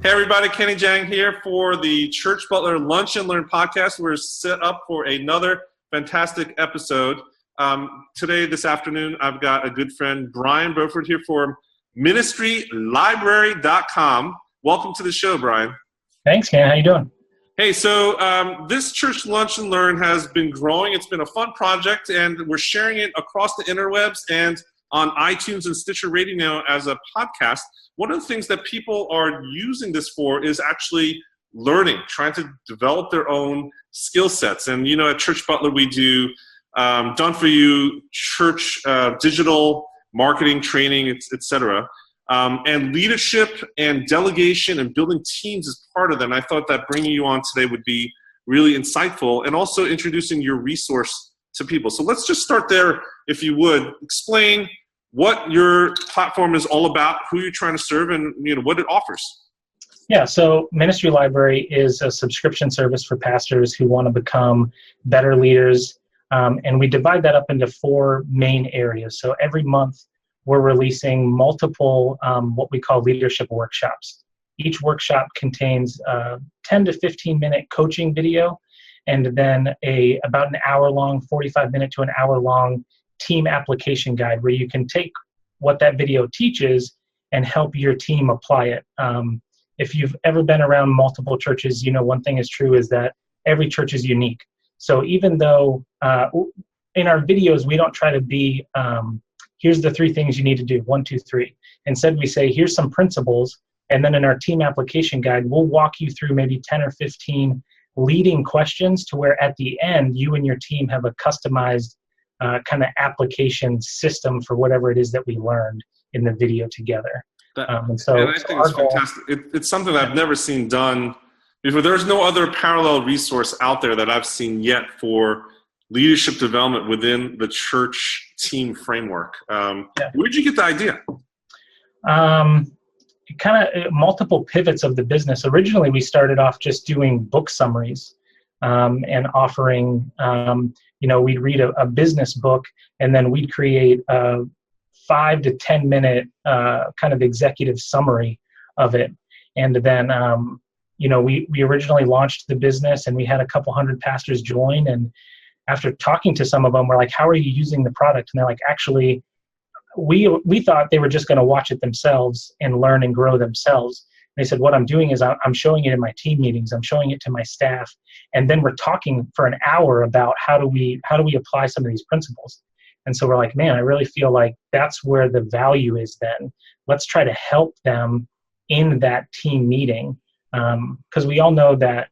Hey everybody, Kenny Jang here for the Church Butler Lunch and Learn podcast. We're set up for another fantastic episode. This afternoon, I've got a good friend, Brian Beauford, here for ministrylibrary.com. Welcome to the show, Brian. Thanks, Ken. How you doing? Hey, so this Church Lunch and Learn has been growing. It's been a fun project, and we're sharing it across the interwebs and on iTunes and Stitcher Radio now as a podcast. One of the things that people are using this for is actually learning, trying to develop their own skill sets. And, you know, at Church Butler, we do done for you church digital marketing training, et cetera. And leadership and delegation and building teams is part of them. I thought that bringing you on today would be really insightful, and also introducing your resource to people. So let's just start there, if you would. Explain what your platform is all about, who you're trying to serve, and what it offers. Yeah, so Ministry Library is a subscription service for pastors who want to become better leaders, and we divide that up into 4 main areas. So every month we're releasing multiple what we call leadership workshops. Each workshop contains a 10 to 15 minute coaching video, and then about an hour long, 45 minute to an hour long team application guide where you can take what that video teaches and help your team apply it. If you've ever been around multiple churches, one thing is true is that every church is unique. So even though in our videos, we don't try to be, here's the 3 things you need to do, 1, 2, 3. Instead, we say, here's some principles. And then in our team application guide, we'll walk you through maybe 10 or 15 leading questions to where at the end, you and your team have a customized kind of application system for whatever it is that we learned in the video together. And I think it's fantastic. It's something I've never seen done before. There's no other parallel resource out there that I've seen yet for leadership development within the church team framework. Where'd you get the idea? Kind of multiple pivots of the business. Originally, we started off just doing book summaries and offering, we'd read a business book, and then we'd create a 5 to 10 minute kind of executive summary of it. And then, we originally launched the business, and we had a couple hundred pastors join. And after talking to some of them, we're like, how are you using the product? And they're like, actually, we thought they were just going to watch it themselves and learn and grow themselves. They said, what I'm doing is I'm showing it in my team meetings. I'm showing it to my staff. And then we're talking for an hour about how do we apply some of these principles. And so we're like, man, I really feel like that's where the value is then. Let's try to help them in that team meeting. Because we all know that,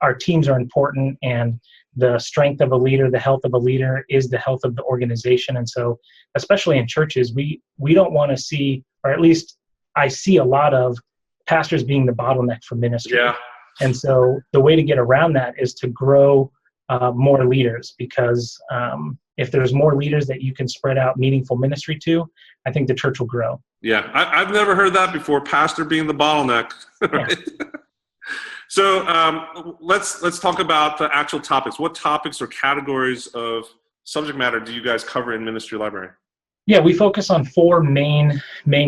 our teams are important, and the strength of a leader, the health of a leader is the health of the organization. And so, especially in churches, we don't want to see, or at least I see a lot of pastors being the bottleneck for ministry. Yeah. And so the way to get around that is to grow more leaders, because if there's more leaders that you can spread out meaningful ministry to, I think the church will grow. Yeah, I've never heard that before, pastor being the bottleneck. Right? Yeah. So let's talk about the actual topics. What topics or categories of subject matter do you guys cover in Ministry Library? Yeah, we focus on 4 main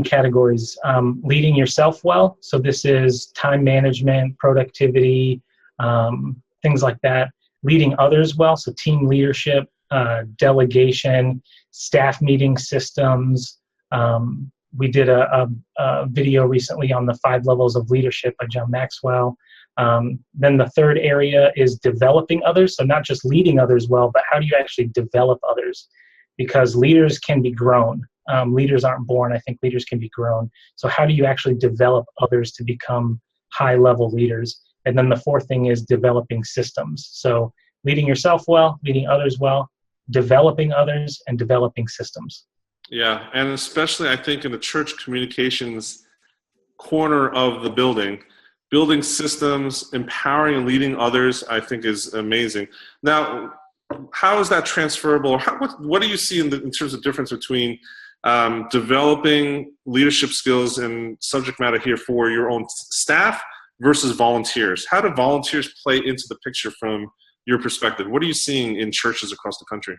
categories. Leading yourself well. So this is time management, productivity, things like that. Leading others well. So team leadership, delegation, staff meeting systems. We did a video recently on the 5 levels of leadership by John Maxwell. Then the third area is developing others. So not just leading others well, but how do you actually develop others? Because leaders can be grown. Leaders aren't born. I think leaders can be grown. So how do you actually develop others to become high-level leaders? And then the 4th thing is developing systems. So leading yourself well, leading others well, developing others, and developing systems. Yeah, and especially I think in the church communications corner of the building systems, empowering and leading others, I think is amazing. Now, how is that transferable? What do you see in terms of difference between developing leadership skills and subject matter here for your own staff versus volunteers? How do volunteers play into the picture from your perspective? What are you seeing in churches across the country?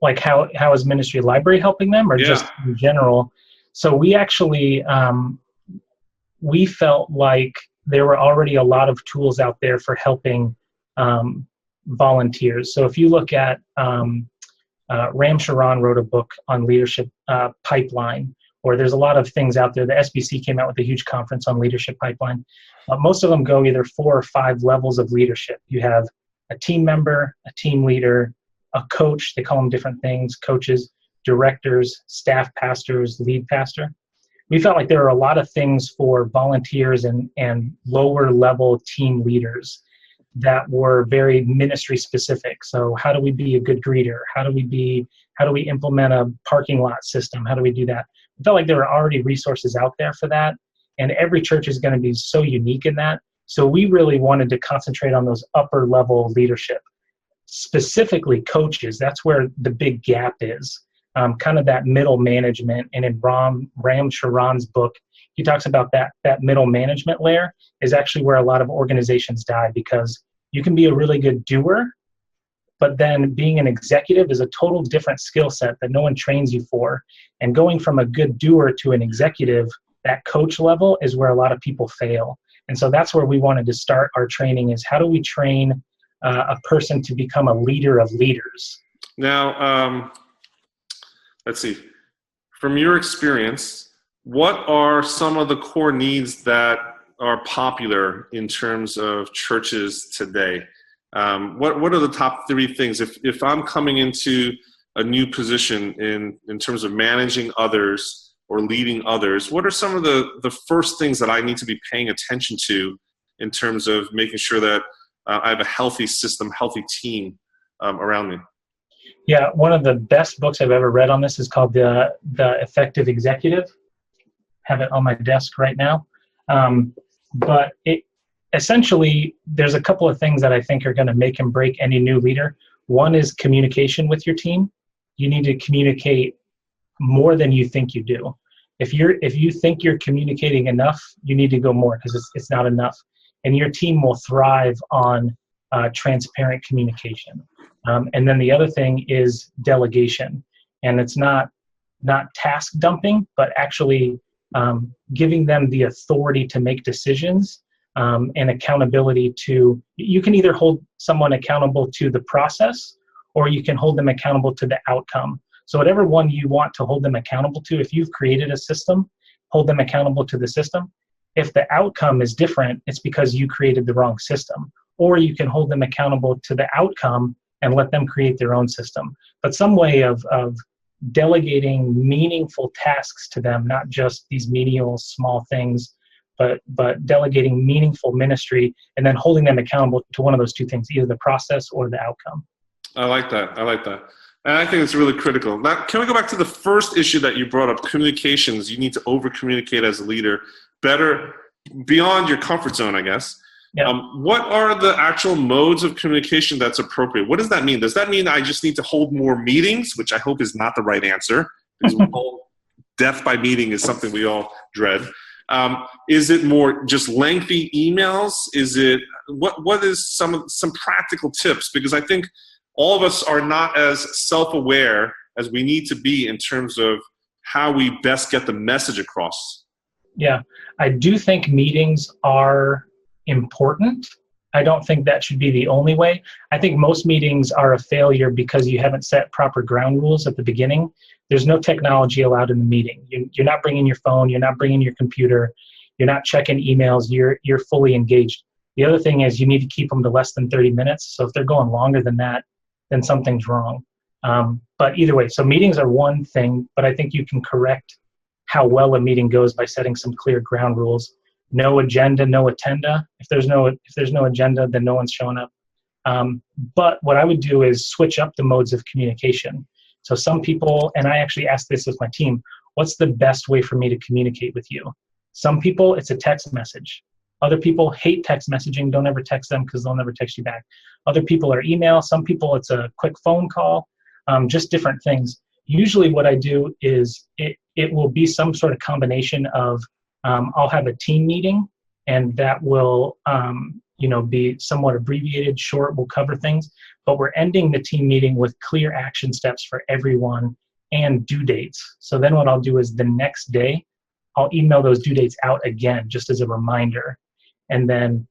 Like how is Ministry Library helping them, or just in general? So we actually, we felt like there were already a lot of tools out there for helping volunteers. So if you look at Ram Charan wrote a book on leadership pipeline, or there's a lot of things out there. The SBC came out with a huge conference on leadership pipeline. Most of them go either 4 or 5 levels of leadership. You have a team member, a team leader, a coach, they call them different things, coaches, directors, staff pastors, lead pastor. We felt like there were a lot of things for volunteers and lower level team leaders that were very ministry specific. So how do we be a good greeter? How do we implement a parking lot system? How do we do that? I felt like there were already resources out there for that. And every church is going to be so unique in that. So we really wanted to concentrate on those upper level leadership, specifically coaches. That's where the big gap is, kind of that middle management. And in Ram Charan's book, he talks about that middle management layer is actually where a lot of organizations die, because you can be a really good doer, but then being an executive is a total different skill set that no one trains you for. And going from a good doer to an executive, that coach level is where a lot of people fail. And so that's where we wanted to start our training, is how do we train a person to become a leader of leaders? Now, let's see. From your experience, what are some of the core needs that are popular in terms of churches today? What are the top 3 things? If I'm coming into a new position in terms of managing others or leading others, what are some of the first things that I need to be paying attention to in terms of making sure that I have a healthy system, healthy team around me? Yeah, one of the best books I've ever read on this is called The Effective Executive. Have it on my desk right now. But it essentially, there's a couple of things that I think are going to make and break any new leader. One is communication with your team. You need to communicate more than you think you do. If you think you're communicating enough, you need to go more, because it's not enough. And your team will thrive on transparent communication. And then the other thing is delegation. And it's not task dumping, but actually giving them the authority to make decisions and accountability to, you can either hold someone accountable to the process, or you can hold them accountable to the outcome. So whatever one you want to hold them accountable to, if you've created a system, hold them accountable to the system. If the outcome is different, it's because you created the wrong system. Or you can hold them accountable to the outcome and let them create their own system. But some way of delegating meaningful tasks to them, not just these menial small things, but delegating meaningful ministry and then holding them accountable to one of those 2 things, either the process or the outcome. I like that. And I think it's really critical. Now, can we go back to the first issue that you brought up, communications? You need to over-communicate as a leader, better, beyond your comfort zone, I guess. Yeah. What are the actual modes of communication that's appropriate? What does that mean? Does that mean I just need to hold more meetings, which I hope is not the right answer, because death by meeting is something we all dread. Is it more just lengthy emails? Is it what is some practical tips? Because I think all of us are not as self-aware as we need to be in terms of how we best get the message across. Yeah, I do think meetings are important. I don't think that should be the only way. I think most meetings are a failure because you haven't set proper ground rules at the beginning. There's no technology allowed in the meeting. You're not bringing your phone. You're not bringing your computer. You're not checking emails. You're fully engaged. The other thing is you need to keep them to less than 30 minutes. So if they're going longer than that, then something's wrong. But either way, so meetings are one thing, but I think you can correct how well a meeting goes by setting some clear ground rules. No agenda, no attenda. If there's no agenda, then no one's showing up. But what I would do is switch up the modes of communication. So some people, and I actually asked this with my team, what's the best way for me to communicate with you? Some people, it's a text message. Other people hate text messaging. Don't ever text them because they'll never text you back. Other people are email. Some people, it's a quick phone call, just different things. Usually what I do is it will be some sort of combination of I'll have a team meeting, and that will be somewhat abbreviated, short, we'll cover things, but we're ending the team meeting with clear action steps for everyone and due dates. So then what I'll do is the next day, I'll email those due dates out again just as a reminder. And then,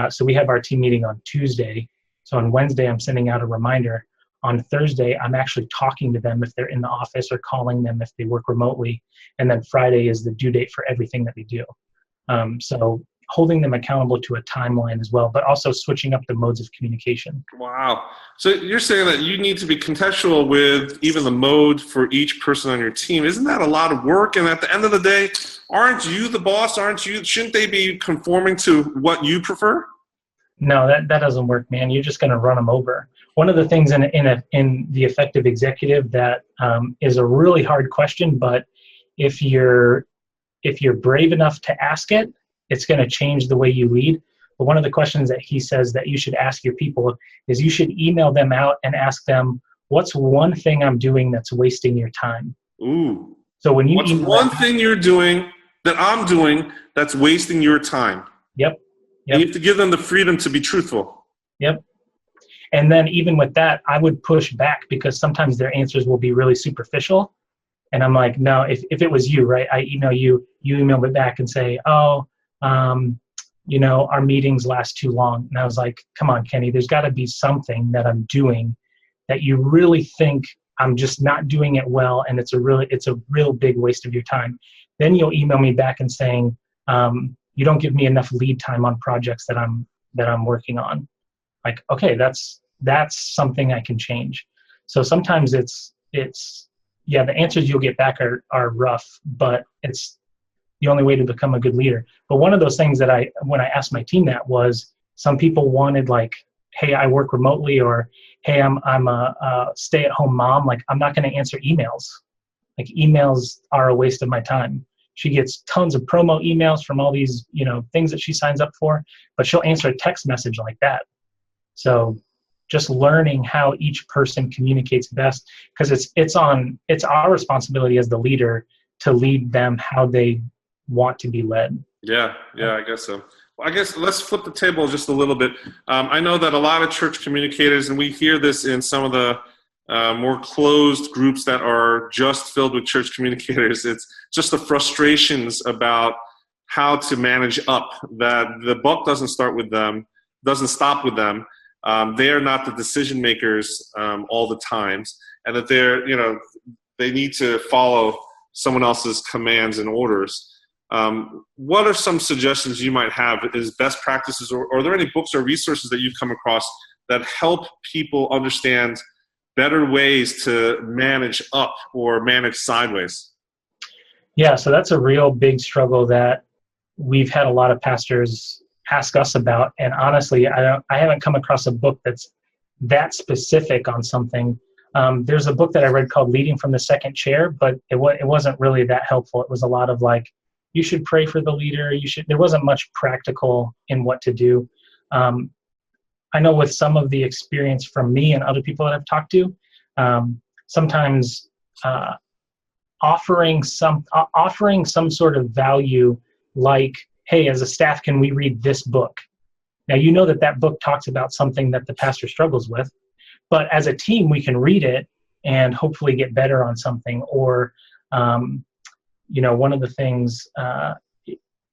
so we have our team meeting on Tuesday. So on Wednesday, I'm sending out a reminder. On Thursday, I'm actually talking to them if they're in the office or calling them if they work remotely. And then Friday is the due date for everything that we do. So holding them accountable to a timeline as well, but also switching up the modes of communication. Wow. So you're saying that you need to be contextual with even the mode for each person on your team. Isn't that a lot of work? And at the end of the day, aren't you the boss? Shouldn't they be conforming to what you prefer? No, that doesn't work, man. You're just going to run them over. One of the things in the effective executive that is a really hard question, but if you're brave enough to ask it, it's going to change the way you lead. But one of the questions that he says that you should ask your people is you should email them out and ask them, what's one thing I'm doing that's wasting your time? Ooh. So when you what's one thing you're doing that I'm doing that's wasting your time? Yep. You have to give them the freedom to be truthful. Yep. And then even with that, I would push back because sometimes their answers will be really superficial. And I'm like, no, if it was you, right? I email you, you email me back and say, our meetings last too long. And I was like, come on, Kenny, there's got to be something that I'm doing that you really think I'm just not doing it well. And it's a real big waste of your time. Then you'll email me back and saying, you don't give me enough lead time on projects that I'm working on. Like, okay, that's something I can change. So sometimes it's the answers you'll get back are rough, but it's the only way to become a good leader. But one of those things that when I asked my team that was, some people wanted like, hey, I work remotely, or hey, I'm a stay-at-home mom. Like, I'm not going to answer emails. Like, emails are a waste of my time. She gets tons of promo emails from all these, things that she signs up for, but she'll answer a text message like that. So just learning how each person communicates best, because it's our responsibility as the leader to lead them how they want to be led. Yeah, I guess so. Well, I guess let's flip the table just a little bit. I know that a lot of church communicators, and we hear this in some of the more closed groups that are just filled with church communicators, it's just the frustrations about how to manage up, that the buck doesn't stop with them. They are not the decision makers all the times, and that they need to follow someone else's commands and orders. What are some suggestions you might have as best practices, or are there any books or resources that you've come across that help people understand better ways to manage up or manage sideways? Yeah, so that's a real big struggle that we've had a lot of pastors ask us about. And honestly, I haven't come across a book that's that specific on something. There's a book that I read called Leading from the Second Chair, but it wasn't really that helpful. It was a lot of like, you should pray for the leader. There wasn't much practical in what to do. I know with some of the experience from me and other people that I've talked to, sometimes offering some sort of value, like, hey, as a staff, can we read this book? Now, you know that book talks about something that the pastor struggles with, but as a team, we can read it and hopefully get better on something. Or, one of the things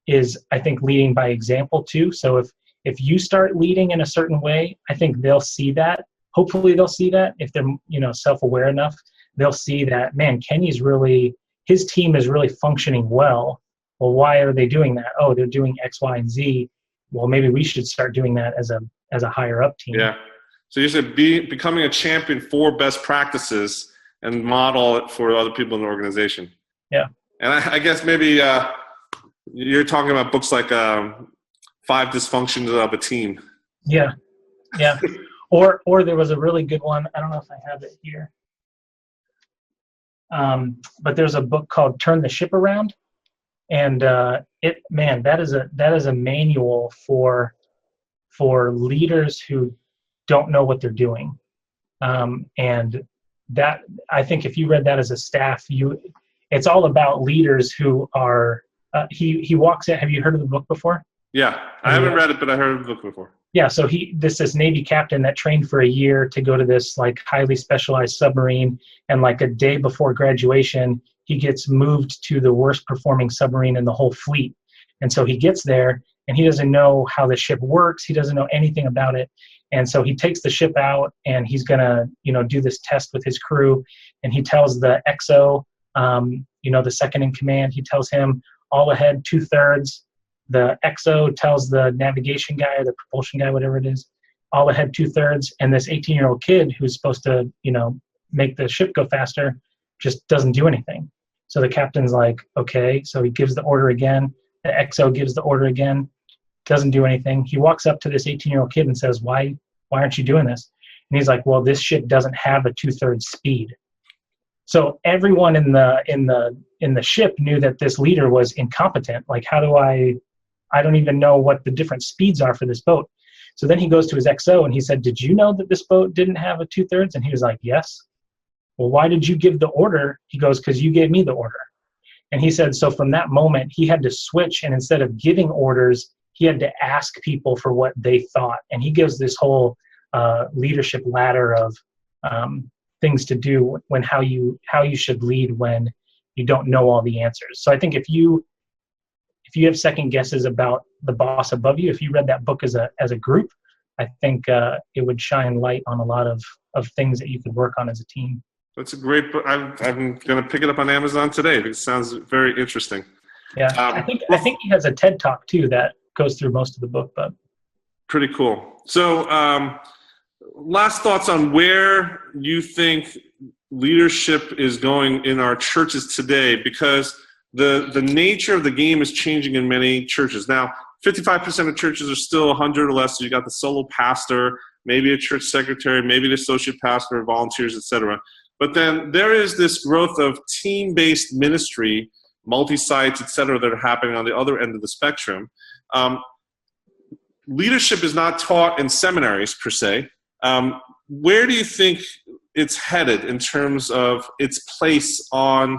is, I think, leading by example too. So if you start leading in a certain way, I think they'll see that. Hopefully they'll see that if they're, self-aware enough. They'll see that, man, his team is really functioning well. Well, why are they doing that? Oh, they're doing X, Y, and Z. Well, maybe we should start doing that as a higher up team. Yeah. So you said becoming a champion for best practices and model it for other people in the organization. Yeah. And I guess maybe you're talking about books like 5 Dysfunctions of a Team. Yeah. Yeah. Or there was a really good one. I don't know if I have it here. But there's a book called Turn the Ship Around. And that is a manual for leaders who don't know what they're doing. And that, I think if you read that as a staff, it's all about leaders who are, he walks in. Have you heard of the book before? Yeah, I haven't read it, but I heard of the book before. Yeah, so this Navy captain that trained for a year to go to this like highly specialized submarine, and like a day before graduation, he gets moved to the worst performing submarine in the whole fleet. And so he gets there and he doesn't know how the ship works. He doesn't know anything about it. And so he takes the ship out and he's going to, do this test with his crew. And he tells the XO, the second in command, he tells him all ahead 2/3. The XO tells the navigation guy or the propulsion guy, whatever it is, all ahead 2/3. And this 18-year-old kid who's supposed to, make the ship go faster just doesn't do anything. So the captain's like, okay. So he gives the order again. The XO gives the order again, doesn't do anything. He walks up to this 18-year-old kid and says, why aren't you doing this? And he's like, well, this ship doesn't have a 2/3 speed. So everyone in the ship knew that this leader was incompetent. Like, how do I don't even know what the different speeds are for this boat. So then he goes to his XO and he said, did you know that this boat didn't have a 2/3? And he was like, yes. Well, why did you give the order? He goes, because you gave me the order. And he said, so from that moment, he had to switch. And instead of giving orders, he had to ask people for what they thought. And he gives this whole leadership ladder of things to do when how you should lead when you don't know all the answers. So I think if you have second guesses about the boss above you, if you read that book as a group, I think it would shine light on a lot of things that you could work on as a team. That's a great book. I'm going to pick it up on Amazon today. It sounds very interesting. Yeah, I think he has a TED Talk too that goes through most of the book. But pretty cool. So, last thoughts on where you think leadership is going in our churches today, because the nature of the game is changing in many churches. Now, 55% of churches are still 100 or less. So you got the solo pastor, maybe a church secretary, maybe the associate pastor, volunteers, etc. But then there is this growth of team-based ministry, multi-sites, etc., that are happening on the other end of the spectrum. Leadership is not taught in seminaries per se. Where do you think it's headed in terms of its place in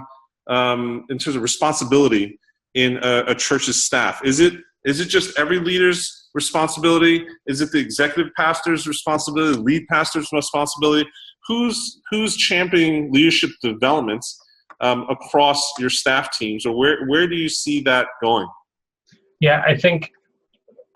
terms of responsibility in a church's staff? Is it just every leader's responsibility? Is it the executive pastor's responsibility, the lead pastor's responsibility? Who's championing leadership developments across your staff teams, or where do you see that going? Yeah, I think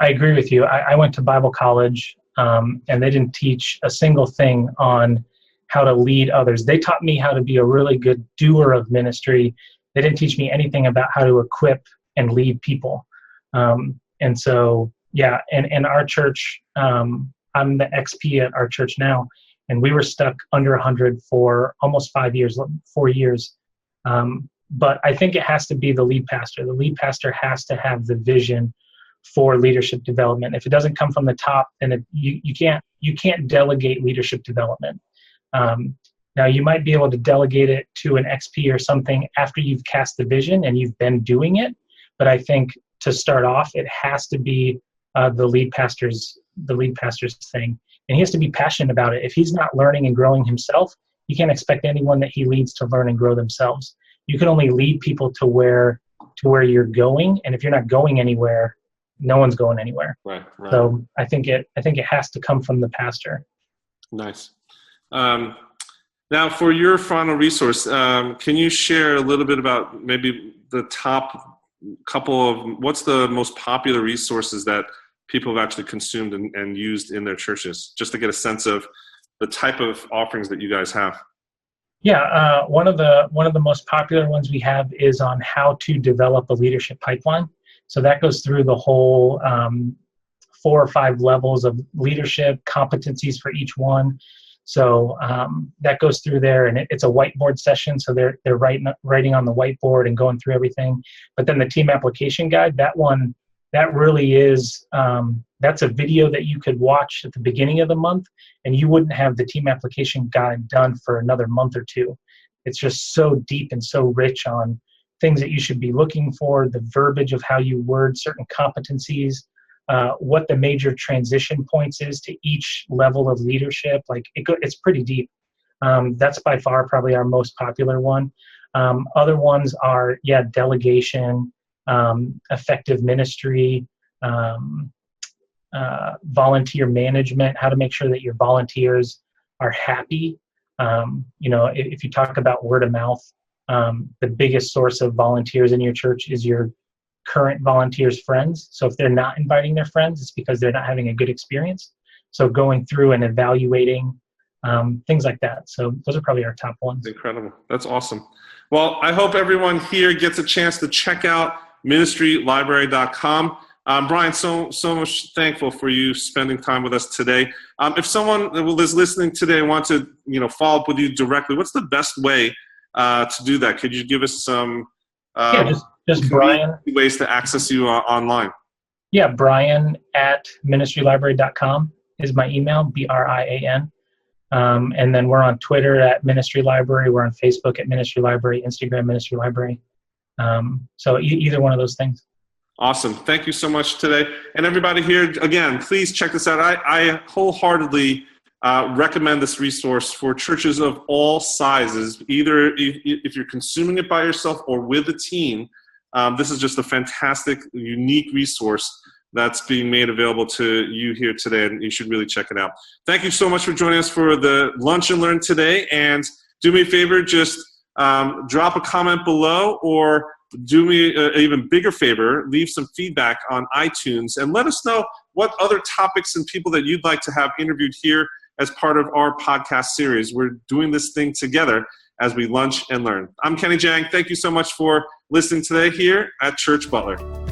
I agree with you. I went to Bible college, and they didn't teach a single thing on how to lead others. They taught me how to be a really good doer of ministry. They didn't teach me anything about how to equip and lead people. And so, yeah, and our church, I'm the XP at our church now, and we were stuck under 100 for almost 4 years. But I think it has to be the lead pastor. The lead pastor has to have the vision for leadership development. If it doesn't come from the top, then you can't delegate leadership development. Now, you might be able to delegate it to an XP or something after you've cast the vision and you've been doing it. But I think to start off, it has to be the lead pastor's thing, and he has to be passionate about it. If he's not learning and growing himself, you can't expect anyone that he leads to learn and grow themselves. You can only lead people to where you're going, and if you're not going anywhere, no one's going anywhere. Right. So I think it has to come from the pastor. Nice. Now, for your final resource, can you share a little bit about maybe the top couple of what's the most popular resources that people have actually consumed and used in their churches, just to get a sense of the type of offerings that you guys have? Yeah, one of the most popular ones we have is on how to develop a leadership pipeline. So that goes through the whole 4 or 5 levels of leadership, competencies for each one. So that goes through there, and it's a whiteboard session. So they're writing on the whiteboard and going through everything. But then the team application guide, that really is, that's a video that you could watch at the beginning of the month, and you wouldn't have the team application guide done for another month or two. It's just so deep and so rich on things that you should be looking for, the verbiage of how you word certain competencies, what the major transition points is to each level of leadership. Like it's pretty deep. That's by far probably our most popular one. Other ones are, delegation, effective ministry, volunteer management, how to make sure that your volunteers are happy. If you talk about word of mouth, the biggest source of volunteers in your church is your current volunteers' friends. So if they're not inviting their friends, it's because they're not having a good experience. So going through and evaluating things like that. So those are probably our top ones. Incredible. That's awesome. Well, I hope everyone here gets a chance to check out ministrylibrary.com. Brian, so much thankful for you spending time with us today. If someone is listening today and wants to follow up with you directly, what's the best way to do that? Could you give us some just Brian ways to access you online? Yeah, Brian at ministrylibrary.com is my email, BRIAN. And then we're on Twitter at Ministry Library. We're on Facebook at Ministry Library, Instagram Ministry Library. So either one of those things. Awesome. Thank you so much today. And everybody here, again, please check this out. I wholeheartedly recommend this resource for churches of all sizes, either if you're consuming it by yourself or with a team. This is just a fantastic, unique resource that's being made available to you here today, and you should really check it out. Thank you so much for joining us for the Lunch and Learn today. And do me a favor, just drop a comment below, or do me an even bigger favor, leave some feedback on iTunes, and let us know what other topics and people that you'd like to have interviewed here as part of our podcast series. We're doing this thing together as we lunch and learn. I'm Kenny Jang. Thank you so much for listening today here at Church Butler.